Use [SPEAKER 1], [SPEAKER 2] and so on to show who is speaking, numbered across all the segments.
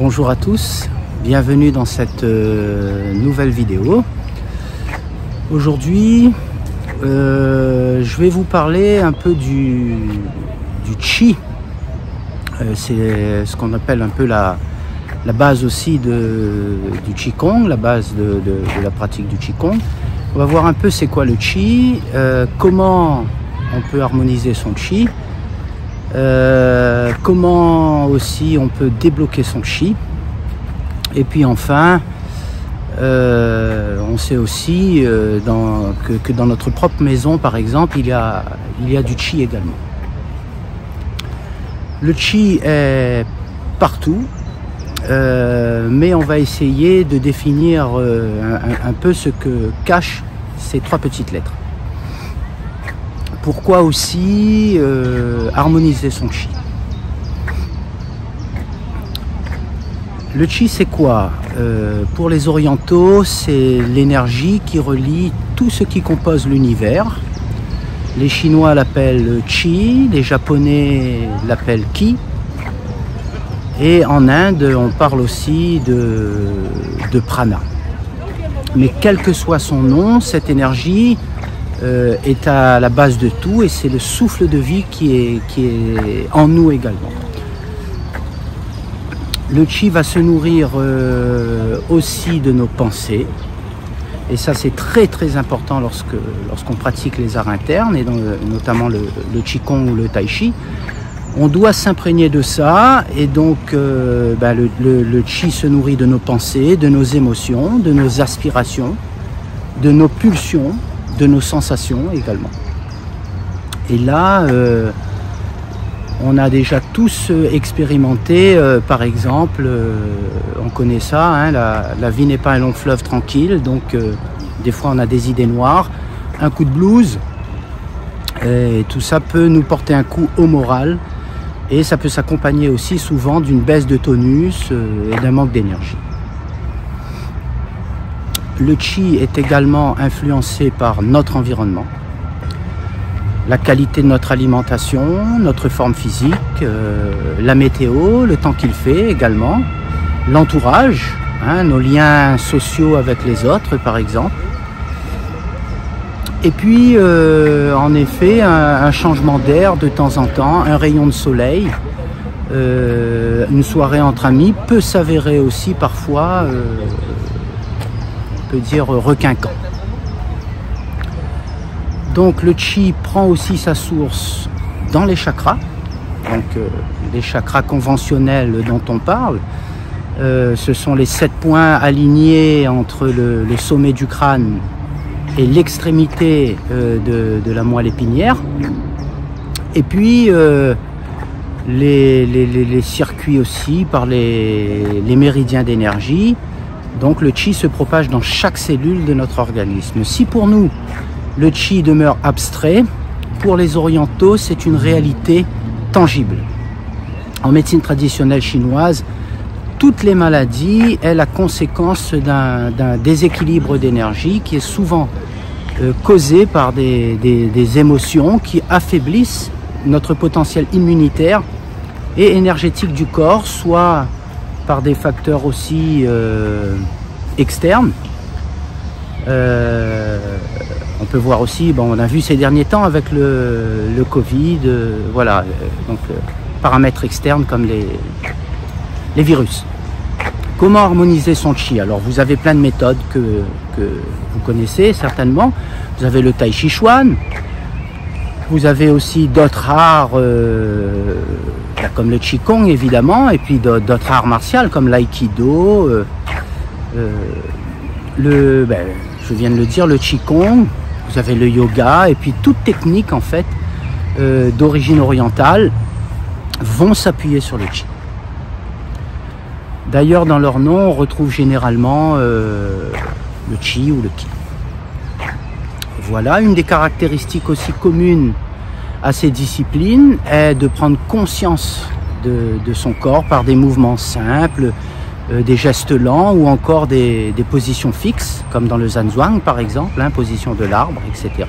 [SPEAKER 1] Bonjour à tous, bienvenue dans cette nouvelle vidéo. Aujourd'hui, je vais vous parler un peu du Qi. C'est ce qu'on appelle un peu la base aussi du Qigong, la base de la pratique du Qigong. On va voir un peu c'est quoi le Qi, comment on peut harmoniser son Qi, comment aussi on peut débloquer son Qi. Et puis enfin, on sait aussi que dans notre propre maison, par exemple, il y a du Qi également. Le Qi est partout, mais on va essayer de définir un peu ce que cachent ces trois petites lettres. Pourquoi aussi harmoniser son Qi? Le Qi, c'est quoi? Pour les orientaux, c'est l'énergie qui relie tout ce qui compose l'univers. Les Chinois l'appellent Qi, les Japonais l'appellent Qi. Et en Inde, on parle aussi de prana. Mais quel que soit son nom, cette énergie est à la base de tout et c'est le souffle de vie qui est en nous également. Le Qi va se nourrir aussi de nos pensées. Et ça, c'est très très important lorsqu'on pratique les arts internes, et notamment le Qigong ou le Tai Chi. On doit s'imprégner de ça, et donc le Qi se nourrit de nos pensées, de nos émotions, de nos aspirations, de nos pulsions, de nos sensations également. Et là, on a déjà tous expérimenté, par exemple, on connaît ça, hein, la vie n'est pas un long fleuve tranquille, donc des fois on a des idées noires, un coup de blues, et tout ça peut nous porter un coup au moral, et ça peut s'accompagner aussi souvent d'une baisse de tonus et d'un manque d'énergie. Le Qi est également influencé par notre environnement, la qualité de notre alimentation, notre forme physique, la météo, le temps qu'il fait également, l'entourage, hein, nos liens sociaux avec les autres par exemple. Et puis en effet un changement d'air de temps en temps, un rayon de soleil, une soirée entre amis peut s'avérer aussi parfois, on peut dire, requinquant. Donc le Qi prend aussi sa source dans les chakras, donc les chakras conventionnels dont on parle. Ce sont les 7 points alignés entre le sommet du crâne et l'extrémité de la moelle épinière. Et puis les circuits aussi par les méridiens d'énergie. Donc le Qi se propage dans chaque cellule de notre organisme. Si pour nous, le Qi demeure abstrait, pour les orientaux, c'est une réalité tangible. En médecine traditionnelle chinoise, toutes les maladies sont la conséquence d'un déséquilibre d'énergie qui est souvent causé par des émotions qui affaiblissent notre potentiel immunitaire et énergétique du corps, soit par des facteurs aussi externes. On peut voir aussi, on a vu ces derniers temps avec le Covid, voilà, donc paramètres externes comme les virus. Comment harmoniser son Qi? Alors vous avez plein de méthodes que vous connaissez certainement. Vous avez le Tai Chi Chuan, vous avez aussi d'autres arts comme le Qigong évidemment, et puis d'autres arts martiaux comme l'aïkido, je viens de le dire, le Qigong. Vous avez le yoga, et puis toute technique en fait d'origine orientale vont s'appuyer sur le Qi. D'ailleurs, dans leur nom, on retrouve généralement le Qi ou le Qi. Voilà, une des caractéristiques aussi communes à ces disciplines est de prendre conscience de son corps par des mouvements simples, des gestes lents ou encore des positions fixes, comme dans le Zanzhuang par exemple, hein, position de l'arbre, etc.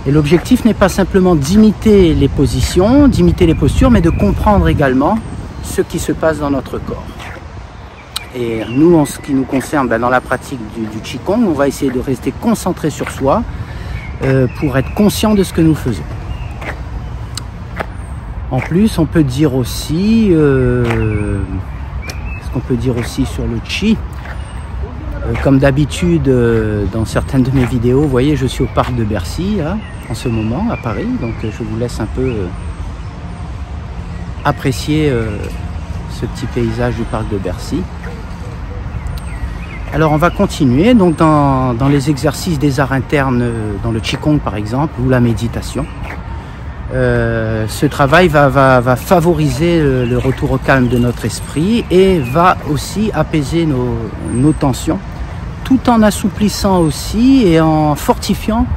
[SPEAKER 1] Et l'objectif n'est pas simplement d'imiter les positions, d'imiter les postures, mais de comprendre également ce qui se passe dans notre corps. Et nous, en ce qui nous concerne, dans la pratique du Qigong, on va essayer de rester concentré sur soi pour être conscient de ce que nous faisons. En plus, on peut dire aussi, ce qu'on peut dire aussi sur le Qi, comme d'habitude dans certaines de mes vidéos, vous voyez, je suis au parc de Bercy là, en ce moment à Paris, donc je vous laisse un peu apprécier ce petit paysage du parc de Bercy. Alors on va continuer donc dans les exercices des arts internes, dans le Qigong par exemple, ou la méditation. Ce travail va favoriser le retour au calme de notre esprit et va aussi apaiser nos tensions, tout en assouplissant aussi et en fortifiant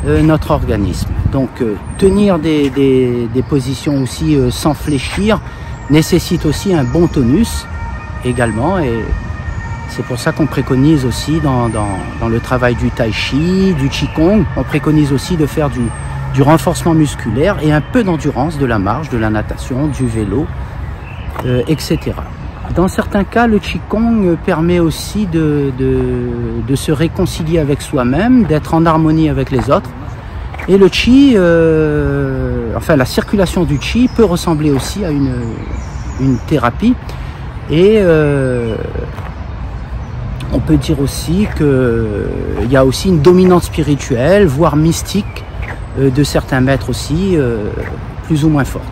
[SPEAKER 1] notre organisme. Donc tenir des positions aussi sans fléchir nécessite aussi un bon tonus également, et c'est pour ça qu'on préconise aussi dans le travail du tai chi, du qigong, on préconise aussi de faire du renforcement musculaire et un peu d'endurance, de la marche, de la natation, du vélo, etc. Dans certains cas, le qigong permet aussi de se réconcilier avec soi-même, d'être en harmonie avec les autres. Et le qi, enfin la circulation du qi peut ressembler aussi à une thérapie. Et on peut dire aussi qu'il y a aussi une dominante spirituelle, voire mystique, de certains maîtres aussi, plus ou moins fortes.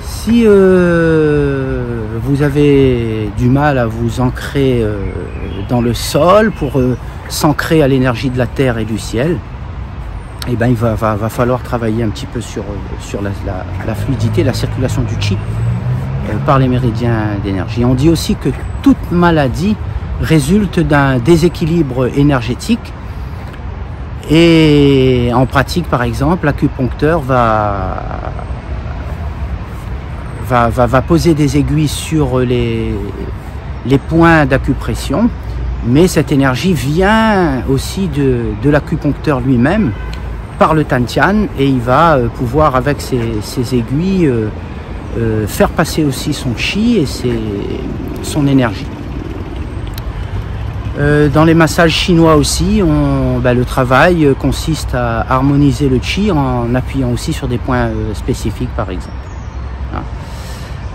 [SPEAKER 1] Si vous avez du mal à vous ancrer dans le sol pour s'ancrer à l'énergie de la terre et du ciel, eh ben, il va falloir travailler un petit peu sur la fluidité, la circulation du qi par les méridiens d'énergie. On dit aussi que toute maladie résulte d'un déséquilibre énergétique. Et en pratique, par exemple, l'acupuncteur va poser des aiguilles sur les points d'acupression, mais cette énergie vient aussi de l'acupuncteur lui-même par le Tantian, et il va pouvoir, avec ses aiguilles, faire passer aussi son chi et son énergie. Dans les massages chinois aussi, le travail consiste à harmoniser le qi en appuyant aussi sur des points spécifiques, par exemple.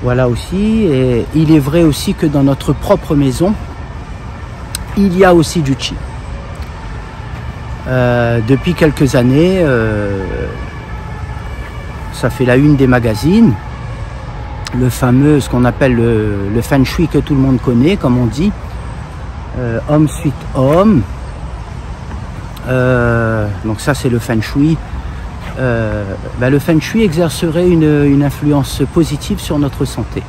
[SPEAKER 1] Voilà aussi, et il est vrai aussi que dans notre propre maison, il y a aussi du qi. Depuis quelques années, ça fait la une des magazines, le fameux, ce qu'on appelle le feng shui que tout le monde connaît, comme on dit, homme suite homme, donc ça c'est le feng shui. Le feng shui exercerait une influence positive sur notre santé.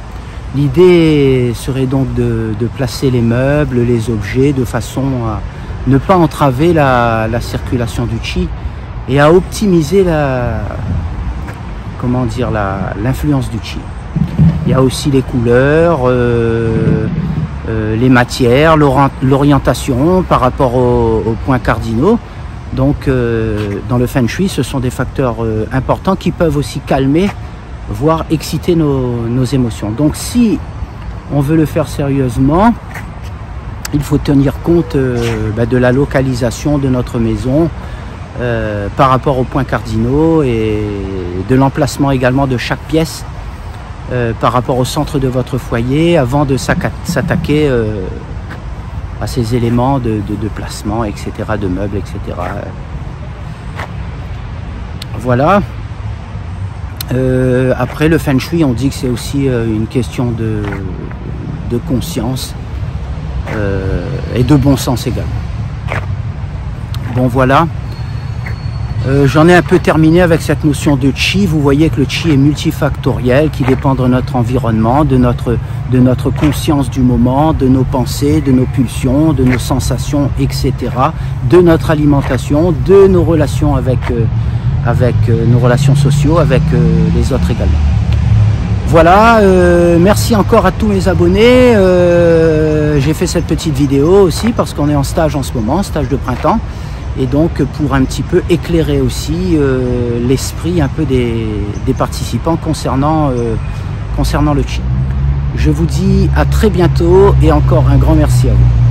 [SPEAKER 1] L'idée serait donc de placer les meubles, les objets de façon à ne pas entraver la circulation du qi et à optimiser l'influence du qi. Il y a aussi les couleurs, les matières, l'orientation par rapport aux points cardinaux. Donc dans le feng shui, ce sont des facteurs importants qui peuvent aussi calmer, voire exciter nos émotions. Donc si on veut le faire sérieusement, il faut tenir compte de la localisation de notre maison par rapport aux points cardinaux et de l'emplacement également de chaque pièce par rapport au centre de votre foyer avant de s'attaquer à ces éléments de placement, etc., de meubles, etc. Voilà. Après, le feng shui, on dit que c'est aussi une question de conscience et de bon sens également. Bon, voilà. J'en ai un peu terminé avec cette notion de qi. Vous voyez que le qi est multifactoriel, qui dépend de notre environnement, de notre conscience du moment, de nos pensées, de nos pulsions, de nos sensations, etc., de notre alimentation, de nos relations avec nos relations sociaux, avec les autres également. Voilà, merci encore à tous mes abonnés. J'ai fait cette petite vidéo aussi parce qu'on est en stage en ce moment, stage de printemps. Et donc pour un petit peu éclairer aussi l'esprit un peu des participants concernant le qi. Je vous dis à très bientôt et encore un grand merci à vous.